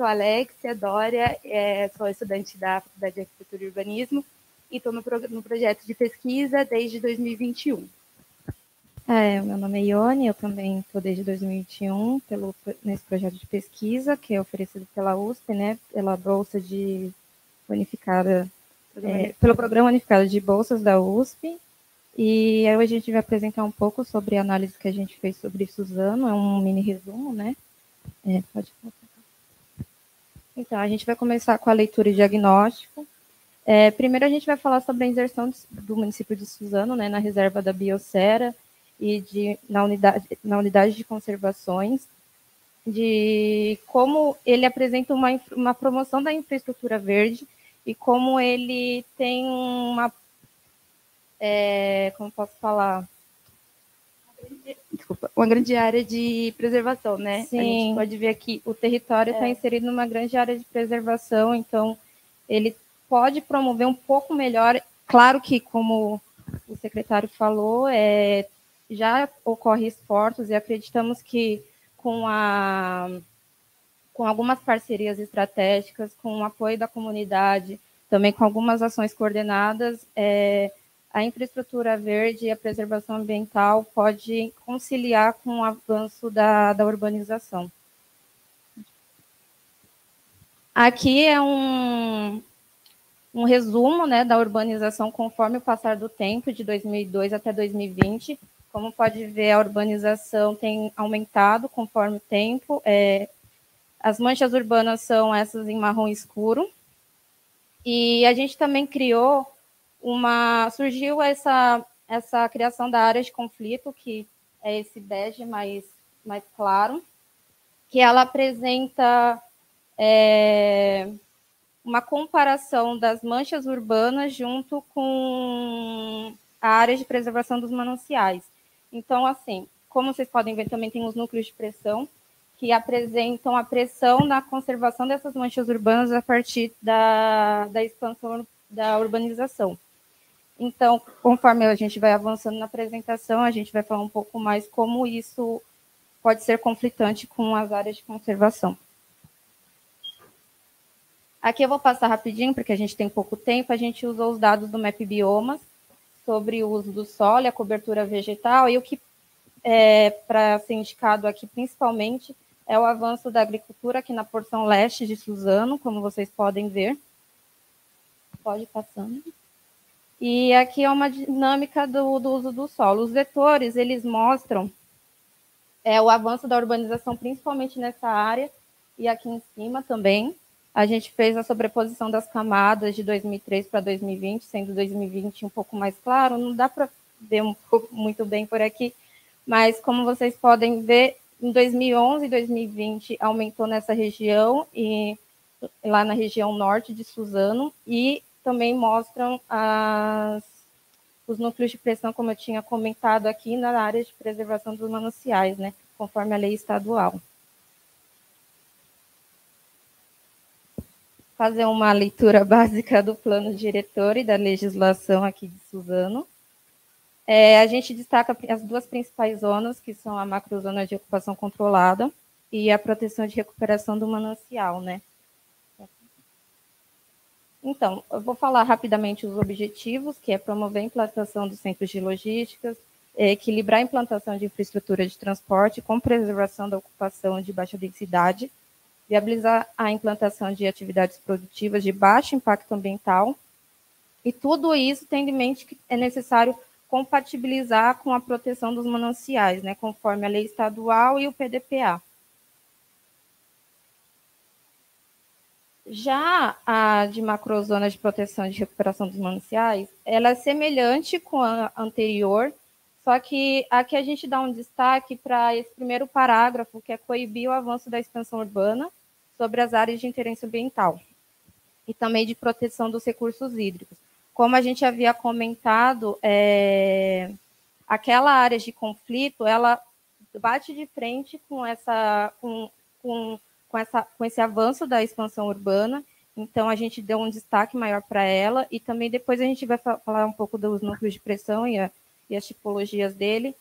sou a Alexia Dória, sou estudante da Faculdade de Arquitetura e Urbanismo e estou no projeto de pesquisa desde 2021. Meu nome é Ione, eu também estou desde 2021 nesse projeto de pesquisa, que é oferecido pela USP, né, pela Bolsa de Unificada, pelo Programa Unificado de Bolsas da USP. E aí hoje a gente vai apresentar um pouco sobre a análise que a gente fez sobre Suzano, é um mini resumo, né? Pode colocar. Então, a gente vai começar com a leitura e diagnóstico. Primeiro, a gente vai falar sobre a inserção do município de Suzano, né, na reserva da Biosfera e na unidade de conservações, de como ele apresenta uma promoção da infraestrutura verde e como ele tem como posso falar? Uma grande área de preservação, né? Sim. A gente pode ver aqui o território está inserido numa grande área de preservação, então ele pode promover um pouco melhor. Claro que, como o secretário falou, já ocorre esforços e acreditamos que com algumas parcerias estratégicas, com o apoio da comunidade, também com algumas ações coordenadas, a infraestrutura verde e a preservação ambiental pode conciliar com o avanço da urbanização. Aqui é um resumo, né, da urbanização conforme o passar do tempo, de 2002 até 2020. Como pode ver, a urbanização tem aumentado conforme o tempo. As manchas urbanas são essas em marrom escuro. E a gente também surgiu essa criação da área de conflito, que é esse bege mais claro, que ela apresenta uma comparação das manchas urbanas junto com a área de preservação dos mananciais. Então, assim, como vocês podem ver, também tem os núcleos de pressão, que apresentam a pressão na conservação dessas manchas urbanas a partir da expansão da urbanização. Então, conforme a gente vai avançando na apresentação, a gente vai falar um pouco mais como isso pode ser conflitante com as áreas de conservação. Aqui eu vou passar rapidinho, porque a gente tem pouco tempo. A gente usou os dados do MAP Biomas sobre o uso do solo e a cobertura vegetal, e o que para ser indicado aqui principalmente é o avanço da agricultura aqui na porção leste de Suzano, como vocês podem ver. Pode ir passando. E aqui é uma dinâmica do uso do solo. Os vetores, eles mostram o avanço da urbanização, principalmente nessa área, e aqui em cima também. A gente fez a sobreposição das camadas de 2003 para 2020, sendo 2020 um pouco mais claro. Não dá para ver muito bem por aqui, mas como vocês podem ver, em 2011 e 2020 aumentou nessa região, e lá na região norte de Suzano, e também mostram os núcleos de pressão, como eu tinha comentado aqui, na área de preservação dos mananciais, né, conforme a lei estadual. Fazer uma leitura básica do plano diretor e da legislação aqui de Suzano. A gente destaca as duas principais zonas, que são a macrozona de ocupação controlada e a proteção de recuperação do manancial, né? Então, eu vou falar rapidamente os objetivos, que é promover a implantação dos centros de logísticas, equilibrar a implantação de infraestrutura de transporte com preservação da ocupação de baixa densidade, viabilizar a implantação de atividades produtivas de baixo impacto ambiental, e tudo isso tendo em mente que é necessário compatibilizar com a proteção dos mananciais, né, conforme a lei estadual e o PDPA. Já a de macrozona de proteção e de recuperação dos mananciais, ela é semelhante com a anterior, só que aqui a gente dá um destaque para esse primeiro parágrafo, que é coibir o avanço da expansão urbana sobre as áreas de interesse ambiental e também de proteção dos recursos hídricos. Como a gente havia comentado, aquela área de conflito, ela bate de frente com esse avanço da expansão urbana, então a gente deu um destaque maior para ela, e também depois a gente vai falar um pouco dos núcleos de pressão e as tipologias dele.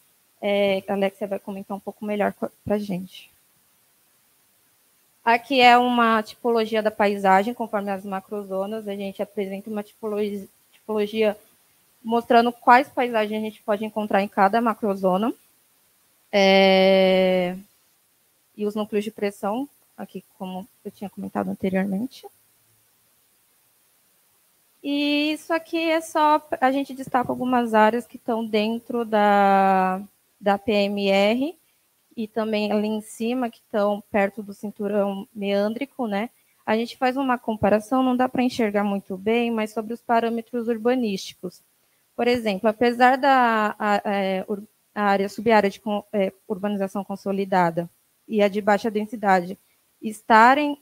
A Alexia vai comentar um pouco melhor para a gente. Aqui é uma tipologia da paisagem, conforme as macrozonas. A gente apresenta uma tipologia mostrando quais paisagens a gente pode encontrar em cada macrozona. E os núcleos de pressão, aqui como eu tinha comentado anteriormente. E isso aqui é só, a gente destaca algumas áreas que estão dentro da PMR, e também ali em cima, que estão perto do cinturão meândrico, né? A gente faz uma comparação, não dá para enxergar muito bem, mas sobre os parâmetros urbanísticos. Por exemplo, apesar da subárea de urbanização consolidada e a de baixa densidade estarem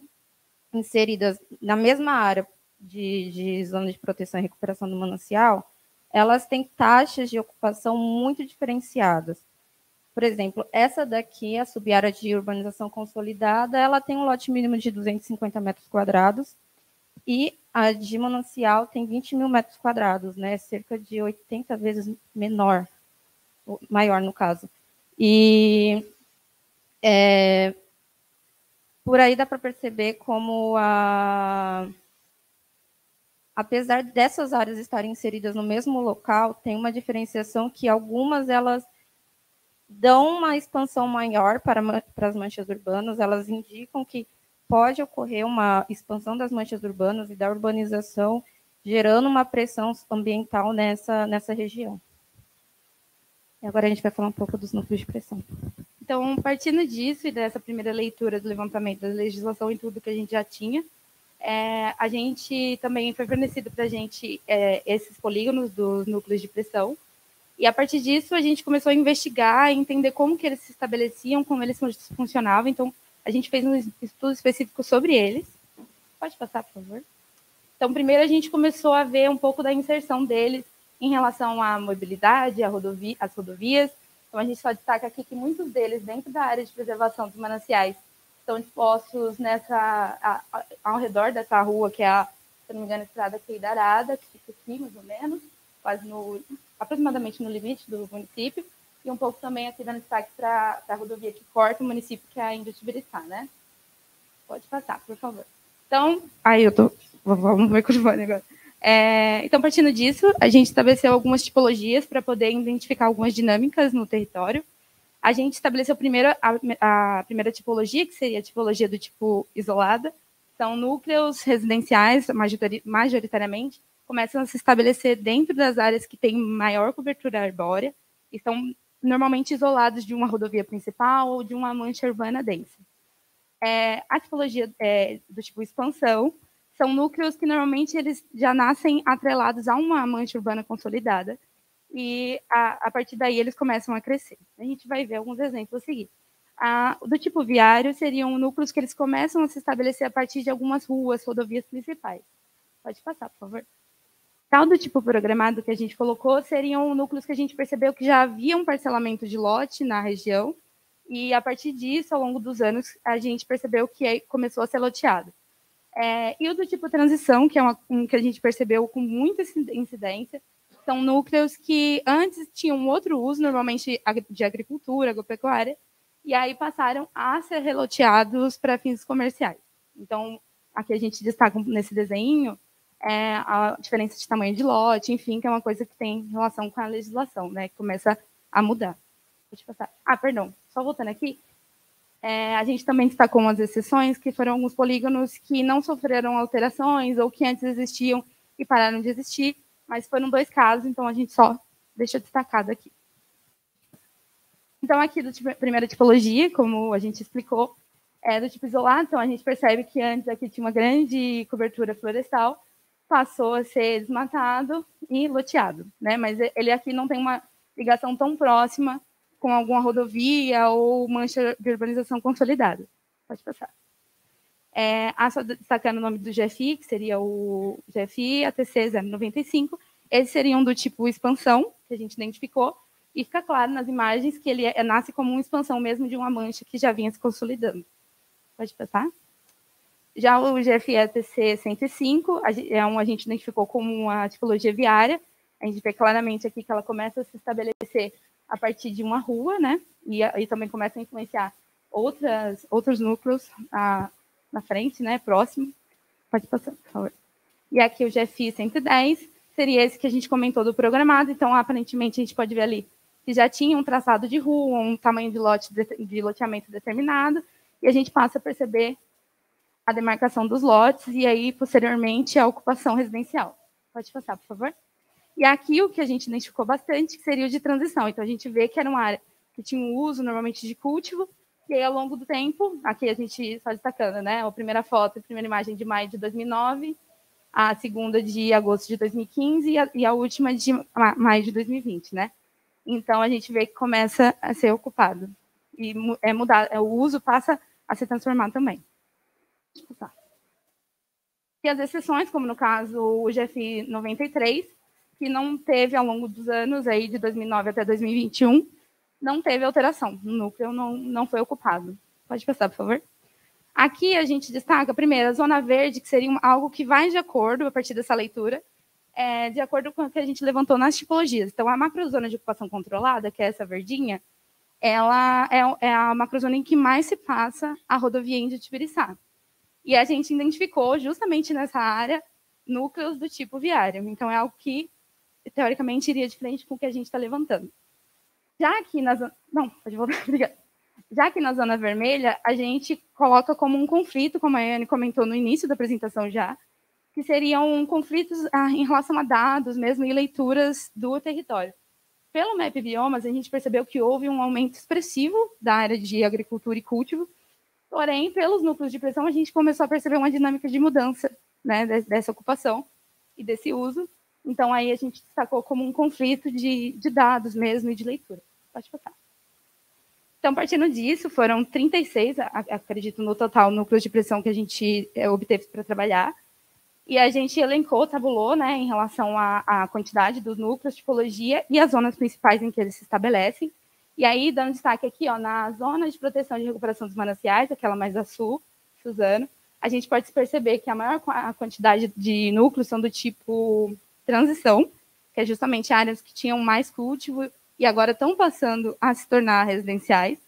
inseridas na mesma área de zona de proteção e recuperação do manancial, elas têm taxas de ocupação muito diferenciadas. Por exemplo, essa daqui, a subárea de urbanização consolidada, ela tem um lote mínimo de 250 metros quadrados e a de manancial tem 20 mil metros quadrados, né? Cerca de 80 vezes maior no caso. E por aí dá para perceber como apesar dessas áreas estarem inseridas no mesmo local, tem uma diferenciação que algumas elas dão uma expansão maior para as manchas urbanas, elas indicam que pode ocorrer uma expansão das manchas urbanas e da urbanização, gerando uma pressão ambiental nessa região. E agora a gente vai falar um pouco dos núcleos de pressão. Então, partindo disso e dessa primeira leitura do levantamento da legislação e tudo que a gente já tinha, a gente também foi fornecido para a gente esses polígonos dos núcleos de pressão. E a partir disso, a gente começou a investigar e entender como que eles se estabeleciam, como eles funcionavam. Então, a gente fez um estudo específico sobre eles. Pode passar, por favor. Então, primeiro a gente começou a ver um pouco da inserção deles em relação à mobilidade, às rodovias. Então, a gente só destaca aqui que muitos deles, dentro da área de preservação dos mananciais, estão dispostos ao redor dessa rua, que é se não me engano, a estrada Queidarada, que fica aqui, mais ou menos, quase aproximadamente no limite do município, e um pouco também aqui dando destaque para a rodovia que corta o município, que é a Índio-Tibiriçá, né? Pode passar, por favor. Então, vamos ver o microfone agora. Então, partindo disso, a gente estabeleceu algumas tipologias para poder identificar algumas dinâmicas no território. A gente estabeleceu primeiro a primeira tipologia, que seria a tipologia do tipo isolada. Então, núcleos residenciais, majoritariamente, começam a se estabelecer dentro das áreas que têm maior cobertura arbórea e estão normalmente isolados de uma rodovia principal ou de uma mancha urbana densa. A tipologia do tipo expansão são núcleos que normalmente eles já nascem atrelados a uma mancha urbana consolidada e a partir daí eles começam a crescer. A gente vai ver alguns exemplos a seguir. Do tipo viário seriam núcleos que eles começam a se estabelecer a partir de algumas ruas, rodovias principais. Pode passar, por favor. Tal do tipo programado que a gente colocou seriam núcleos que a gente percebeu que já havia um parcelamento de lote na região e, a partir disso, ao longo dos anos, a gente percebeu que começou a ser loteado. E o do tipo transição, que é um que a gente percebeu com muita incidência, são núcleos que antes tinham outro uso, normalmente de agricultura, agropecuária, e aí passaram a ser reloteados para fins comerciais. Então, aqui a gente destaca nesse desenho a diferença de tamanho de lote, enfim, que é uma coisa que tem relação com a legislação, né, que começa a mudar. Deixa eu passar. Perdão, só voltando aqui, a gente também destacou umas exceções, que foram alguns polígonos que não sofreram alterações ou que antes existiam e pararam de existir, mas foram 2 casos, então a gente só deixa destacado aqui. Então, aqui primeira tipologia, como a gente explicou, do tipo isolado, então a gente percebe que antes aqui tinha uma grande cobertura florestal, passou a ser desmatado e loteado, né? Mas ele aqui não tem uma ligação tão próxima com alguma rodovia ou mancha de urbanização consolidada. Pode passar. Só destacando o nome do GFI, que seria o GFI ATC 095, eles seriam do tipo expansão, que a gente identificou, e fica claro nas imagens que ele nasce como uma expansão mesmo de uma mancha que já vinha se consolidando. Pode passar. Já o GFI ATC 105, a gente identificou como uma tipologia viária. A gente vê claramente aqui que ela começa a se estabelecer a partir de uma rua, né? E também começa a influenciar outros núcleos na frente, né, próximo. Pode passar, por favor. E aqui o GFI 110, seria esse que a gente comentou do programado. Então, aparentemente, a gente pode ver ali que já tinha um traçado de rua, um tamanho de loteamento determinado, e a gente passa a perceber a demarcação dos lotes e aí, posteriormente, a ocupação residencial. Pode passar, por favor. E aqui o que a gente identificou bastante, que seria o de transição. Então, a gente vê que era uma área que tinha um uso, normalmente, de cultivo, e aí, ao longo do tempo, aqui a gente só destacando, né? A primeira foto, a primeira imagem de maio de 2009, a segunda de agosto de 2015 e a última de maio de 2020, né? Então, a gente vê que começa a ser ocupado. E o uso passa a ser transformado também. Deixa eu passar. E as exceções, como no caso o GFI 93, que não teve ao longo dos anos, aí de 2009 até 2021, não teve alteração. O núcleo não foi ocupado. Pode passar, por favor. Aqui a gente destaca, primeiro, a zona verde, que seria algo que vai de acordo, a partir dessa leitura, de acordo com o que a gente levantou nas tipologias. Então, a macrozona de ocupação controlada, que é essa verdinha, ela é a macrozona em que mais se passa a rodovia Índio de Tibiriçá. E a gente identificou, justamente nessa área, núcleos do tipo viário. Então, é algo que, teoricamente, iria de frente com o que a gente está levantando. Já aqui na zona... Não, pode voltar, obrigada. Já que na zona vermelha, a gente coloca como um conflito, como a Anne comentou no início da apresentação já, que seriam conflitos em relação a dados mesmo e leituras do território. Pelo MAP Biomas, a gente percebeu que houve um aumento expressivo da área de agricultura e cultivo, porém, pelos núcleos de pressão, a gente começou a perceber uma dinâmica de mudança, né, dessa ocupação e desse uso. Então, aí a gente destacou como um conflito de dados mesmo e de leitura. Pode passar. Então, partindo disso, foram 36, acredito, no total, núcleos de pressão que a gente obteve para trabalhar. E a gente elencou, tabulou, né, em relação à quantidade dos núcleos, tipologia e as zonas principais em que eles se estabelecem. E aí, dando destaque aqui, ó, na zona de proteção e recuperação dos mananciais, aquela mais a sul, Suzano, a gente pode perceber que a maior quantidade de núcleos são do tipo transição, que é justamente áreas que tinham mais cultivo e agora estão passando a se tornar residenciais,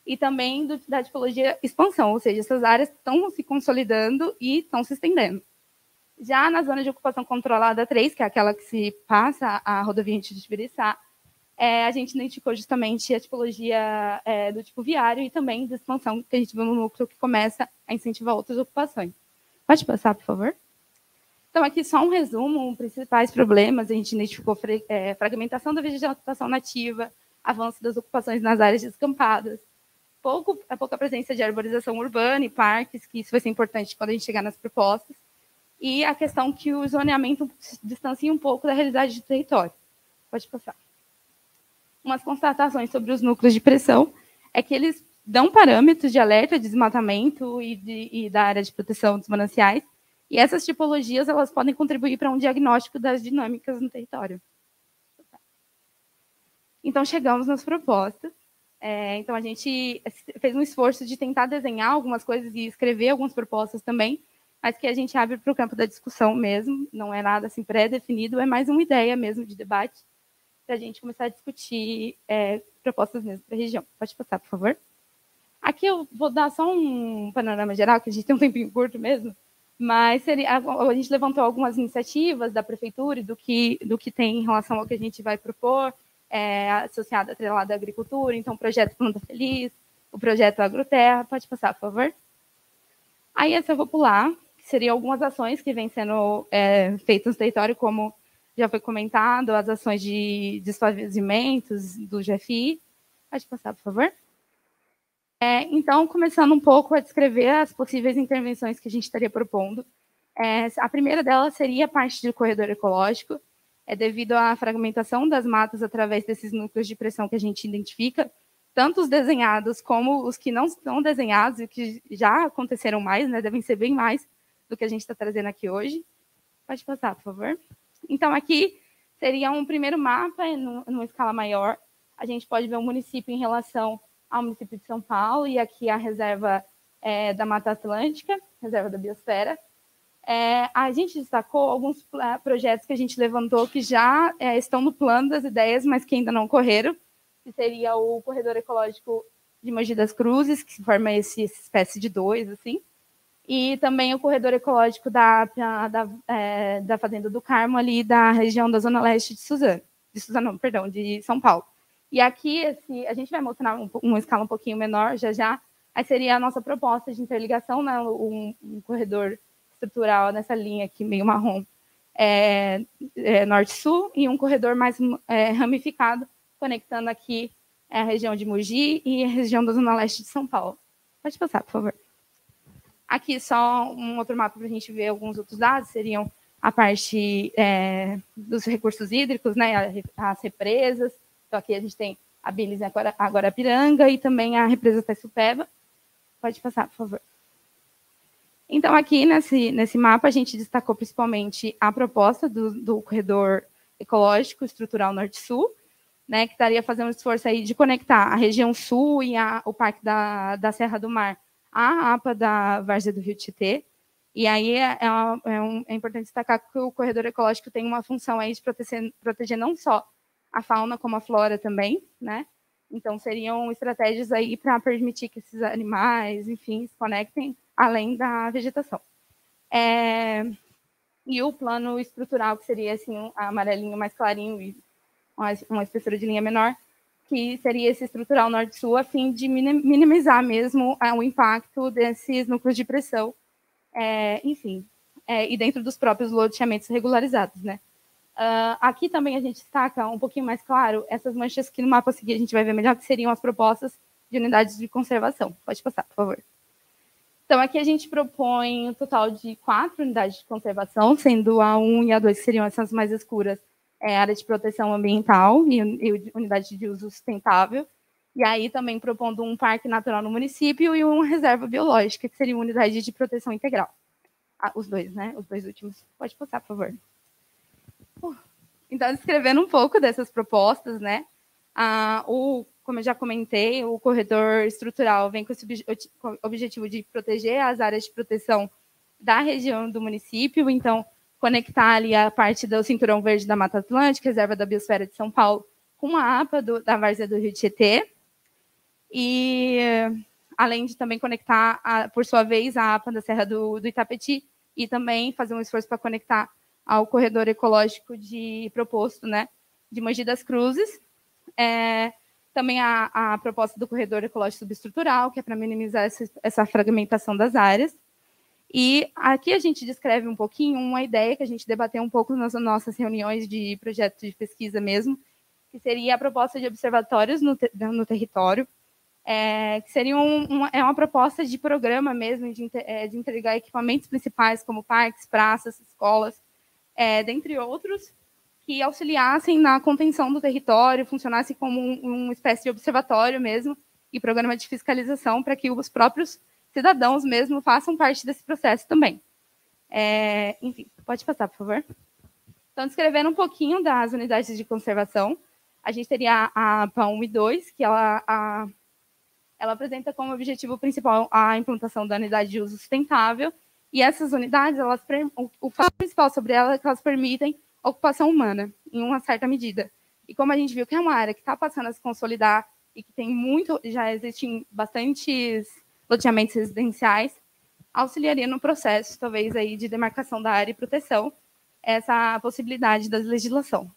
e também da tipologia expansão, ou seja, essas áreas estão se consolidando e estão se estendendo. Já na zona de ocupação controlada 3, que é aquela que se passa a rodovia de Tibiriçá, a gente identificou justamente a tipologia do tipo viário e também da expansão que a gente viu no núcleo que começa a incentivar outras ocupações. Pode passar, por favor? Então, aqui só um resumo, os principais problemas, a gente identificou fragmentação da vegetação nativa, avanço das ocupações nas áreas descampadas, pouca presença de arborização urbana e parques, que isso vai ser importante quando a gente chegar nas propostas, e a questão que o zoneamento se distancia um pouco da realidade do território. Pode passar. Umas constatações sobre os núcleos de pressão é que eles dão parâmetros de alerta de desmatamento e da área de proteção dos mananciais, e essas tipologias elas podem contribuir para um diagnóstico das dinâmicas no território. Então, chegamos nas propostas. Então, a gente fez um esforço de tentar desenhar algumas coisas e escrever algumas propostas também, mas que a gente abre para o campo da discussão mesmo, não é nada assim pré-definido, é mais uma ideia mesmo de debate para a gente começar a discutir propostas mesmo para a região. Pode passar, por favor. Aqui eu vou dar só um panorama geral, que a gente tem um tempinho curto mesmo, mas a gente levantou algumas iniciativas da prefeitura e do que tem em relação ao que a gente vai propor, associado, atrelado à agricultura, então o projeto Planta Feliz, o projeto Agroterra. Pode passar, por favor. Aí essa eu vou pular, que seriam algumas ações que vêm sendo feitas no território, como já foi comentado, as ações de desfazimentos do GFI. Pode passar, por favor. Então, começando um pouco a descrever as possíveis intervenções que a gente estaria propondo. A primeira delas seria a parte do corredor ecológico, devido à fragmentação das matas através desses núcleos de pressão que a gente identifica, tanto os desenhados como os que não estão desenhados e que já aconteceram mais, né, devem ser bem mais do que a gente está trazendo aqui hoje. Pode passar, por favor. Então, aqui seria um primeiro mapa, numa escala maior. A gente pode ver o município em relação ao município de São Paulo, e aqui a reserva da Mata Atlântica, reserva da biosfera. A gente destacou alguns projetos que a gente levantou que já estão no plano das ideias, mas que ainda não ocorreram, que seria o corredor ecológico de Mogi das Cruzes, que forma essa espécie de 2, assim. e também o corredor ecológico da Fazenda do Carmo, ali da região da Zona Leste de São Paulo. E aqui, a gente vai mostrar uma escala um pouquinho menor, já, aí seria a nossa proposta de interligação, né, um corredor estrutural nessa linha aqui, meio marrom, norte-sul, e um corredor mais ramificado, conectando aqui a região de Mogi e a região da Zona Leste de São Paulo. Pode passar, por favor. Aqui só um outro mapa para a gente ver alguns outros dados, seriam a parte dos recursos hídricos, né, as represas. Então, aqui a gente tem a Bilis Guarapiranga e também a represa Taissupeba. Pode passar, por favor. Então, aqui nesse mapa, a gente destacou principalmente a proposta do corredor ecológico estrutural norte-sul, né, que estaria fazendo um esforço aí de conectar a região sul e o Parque da Serra do Mar à APA da Várzea do Rio Tietê. E aí é importante destacar que o corredor ecológico tem uma função aí de proteger não só a fauna, como a flora também, né? Então, seriam estratégias aí para permitir que esses animais, enfim, se conectem além da vegetação. E o plano estrutural, que seria assim, um amarelinho mais clarinho e uma espessura de linha menor, que seria esse estrutural norte-sul, a fim de minimizar mesmo o impacto desses núcleos de pressão, enfim, e dentro dos próprios loteamentos regularizados, né? Aqui também a gente destaca um pouquinho mais claro essas manchas que no mapa a seguir a gente vai ver melhor, que seriam as propostas de unidades de conservação. Pode passar, por favor. Então, aqui a gente propõe um total de 4 unidades de conservação, sendo a 1 e a 2, que seriam essas mais escuras, área de proteção ambiental e unidade de uso sustentável. E aí também propondo um parque natural no município e uma reserva biológica, que seria uma unidade de proteção integral. Os dois, né? Os dois últimos. Pode passar, por favor. Então, descrevendo um pouco dessas propostas, né? Como eu já comentei, o corredor estrutural vem com esse objetivo de proteger as áreas de proteção da região do município, então, conectar ali a parte do Cinturão Verde da Mata Atlântica, Reserva da Biosfera de São Paulo, com a APA da Várzea do Rio Tietê, e além de também conectar, por sua vez, a APA da Serra do Itapetí, e também fazer um esforço para conectar ao corredor ecológico proposto, né, de Mogi das Cruzes. Também a proposta do corredor ecológico subestrutural, que é para minimizar essa fragmentação das áreas. E aqui a gente descreve um pouquinho uma ideia que a gente debateu um pouco nas nossas reuniões de projeto de pesquisa mesmo, que seria a proposta de observatórios no território, que seria uma proposta de programa mesmo, de entregar equipamentos principais, como parques, praças, escolas, dentre outros, que auxiliassem na contenção do território, funcionassem como uma espécie de observatório mesmo, e programa de fiscalização para que os próprios cidadãos mesmo façam parte desse processo também. Enfim, pode passar, por favor. Então, descrevendo um pouquinho das unidades de conservação, a gente teria a APA 1 e 2, que ela apresenta como objetivo principal a implantação da unidade de uso sustentável, e essas unidades, o fato principal sobre elas é que elas permitem a ocupação humana, em uma certa medida. E como a gente viu que é uma área que está passando a se consolidar e que já existem bastantes loteamentos residenciais, auxiliaria no processo, talvez, aí, de demarcação da área e proteção, essa possibilidade da legislação.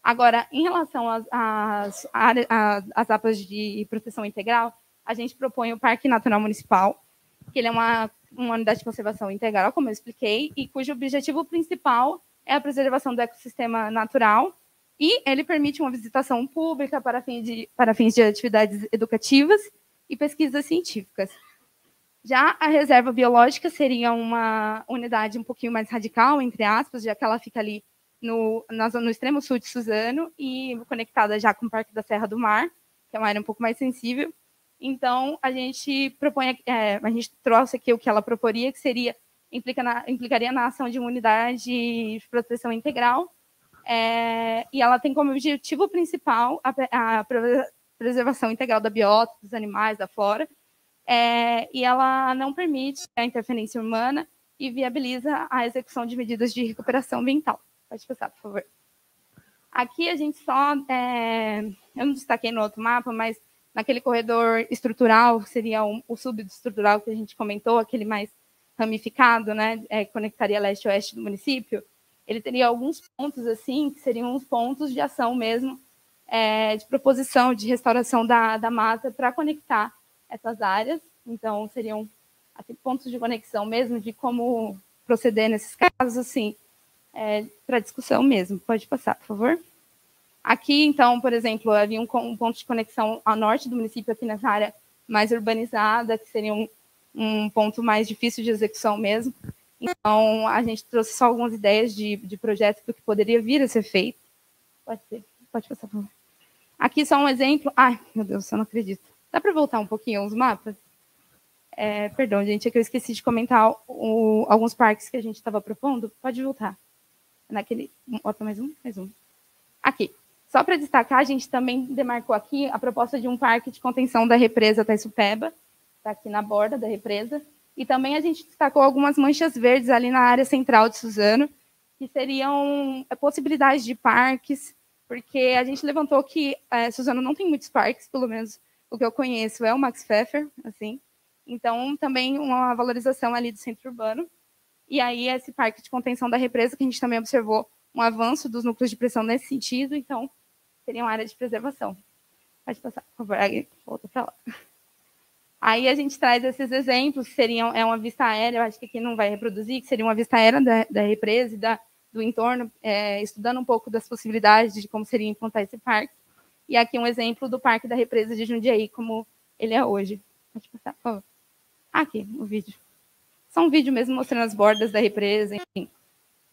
Agora, em relação às APAs de proteção integral, a gente propõe o Parque Natural Municipal, que ele é uma unidade de conservação integral, como eu expliquei, e cujo objetivo principal é a preservação do ecossistema natural, e ele permite uma visitação pública para fins de atividades educativas e pesquisas científicas. Já a reserva biológica seria uma unidade um pouquinho mais radical, entre aspas, já que ela fica ali no extremo sul de Suzano e conectada já com o Parque da Serra do Mar, que é uma área um pouco mais sensível. Então, a gente trouxe aqui o que ela proporia, que implicaria na ação de uma unidade de proteção integral, e ela tem como objetivo principal a preservação integral da biota, dos animais, da flora, e ela não permite a interferência humana e viabiliza a execução de medidas de recuperação ambiental. Pode passar, por favor. Aqui a gente eu não destaquei no outro mapa, mas naquele corredor estrutural, seria o subestrutural que a gente comentou, aquele mais ramificado, né, conectaria leste e oeste do município, ele teria alguns pontos, assim, que seriam os pontos de ação mesmo, de proposição, de restauração da mata para conectar essas áreas. Então, seriam aqui, pontos de conexão mesmo, de como proceder nesses casos, assim, para discussão mesmo. Pode passar, por favor. Aqui, então, por exemplo, havia um ponto de conexão ao norte do município, aqui nessa área mais urbanizada, que seria um ponto mais difícil de execução mesmo. Então, a gente trouxe só algumas ideias de projetos do que poderia vir a ser feito. Pode passar, por favor. Aqui só um exemplo. Ai, meu Deus, eu não acredito. Dá para voltar um pouquinho os mapas? Perdão, gente, é que eu esqueci de comentar alguns parques que a gente estava propondo. Pode voltar. Naquele. Bota mais um? Mais um. Aqui. Só para destacar, a gente também demarcou aqui a proposta de um parque de contenção da represa Taissupeba, está aqui na borda da represa, e também a gente destacou algumas manchas verdes ali na área central de Suzano, que seriam possibilidades de parques, porque a gente levantou que Suzano não tem muitos parques, pelo menos o que eu conheço é o Max Pfeffer, assim, então também uma valorização ali do centro urbano, e aí esse parque de contenção da represa, que a gente também observou um avanço dos núcleos de pressão nesse sentido, então seria uma área de preservação. Pode passar, por favor, aí, volta para lá. Aí a gente traz esses exemplos, que seriam uma vista aérea, eu acho que aqui não vai reproduzir, que seria uma vista aérea da represa e do entorno, estudando um pouco das possibilidades de como seria implantar esse parque. E aqui um exemplo do Parque da Represa de Jundiaí, como ele é hoje. Pode passar, por favor. Aqui, o vídeo. Só um vídeo mesmo mostrando as bordas da represa, enfim.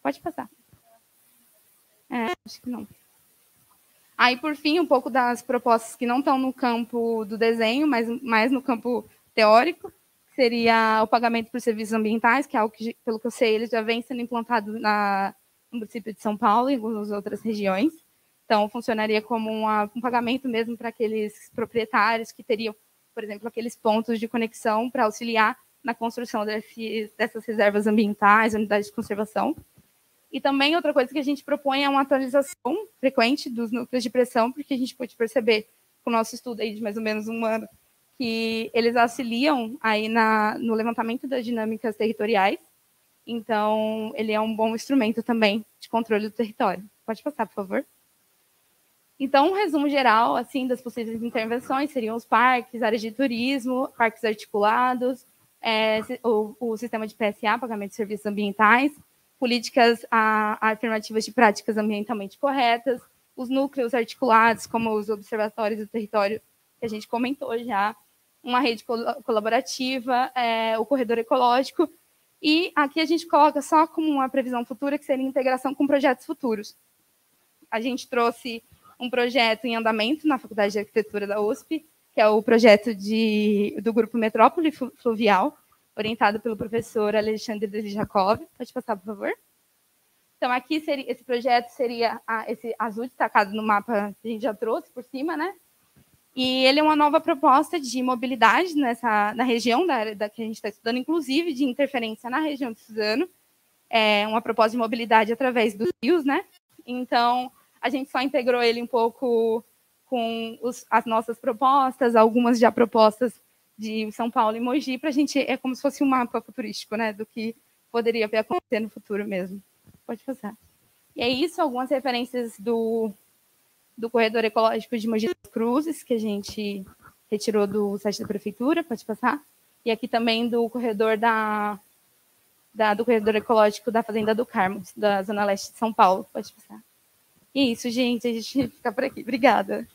Pode passar. Acho que não. Aí, por fim, um pouco das propostas que não estão no campo do desenho, mas mais no campo teórico, seria o pagamento por serviços ambientais, que é algo que, pelo que eu sei, ele já vem sendo implantado no município de São Paulo e em algumas outras regiões. Então, funcionaria como um pagamento mesmo para aqueles proprietários que teriam, por exemplo, aqueles pontos de conexão para auxiliar na construção dessas reservas ambientais, unidades de conservação. E também outra coisa que a gente propõe é uma atualização frequente dos núcleos de pressão, porque a gente pode perceber, com o nosso estudo aí de mais ou menos um ano, que eles auxiliam aí no levantamento das dinâmicas territoriais. Então, ele é um bom instrumento também de controle do território. Pode passar, por favor. Então, um resumo geral assim das possíveis intervenções seriam os parques, áreas de turismo, parques articulados, o sistema de PSA, pagamento de serviços ambientais, políticas afirmativas de práticas ambientalmente corretas, os núcleos articulados, como os observatórios do território, que a gente comentou já, uma rede colaborativa, o corredor ecológico, e aqui a gente coloca só como uma previsão futura, que seria integração com projetos futuros. A gente trouxe um projeto em andamento na Faculdade de Arquitetura da USP, que é o projeto do Grupo Metrópole Fluvial, orientado pelo professor Alexandre de Jacob. Pode passar, por favor. Então, aqui esse projeto seria esse azul destacado no mapa que a gente já trouxe por cima, né? E ele é uma nova proposta de mobilidade na região da área que a gente está estudando, inclusive de interferência na região de Suzano. É uma proposta de mobilidade através dos rios, né? Então, a gente só integrou ele um pouco com as nossas propostas, algumas já propostas de São Paulo e Mogi, para a gente, é como se fosse um mapa futurístico, né, do que poderia acontecer no futuro mesmo. Pode passar. E é isso, algumas referências do corredor ecológico de Mogi das Cruzes, que a gente retirou do site da prefeitura, pode passar. E aqui também do corredor do corredor ecológico da Fazenda do Carmo, da Zona Leste de São Paulo, pode passar. E é isso, gente, a gente fica por aqui. Obrigada.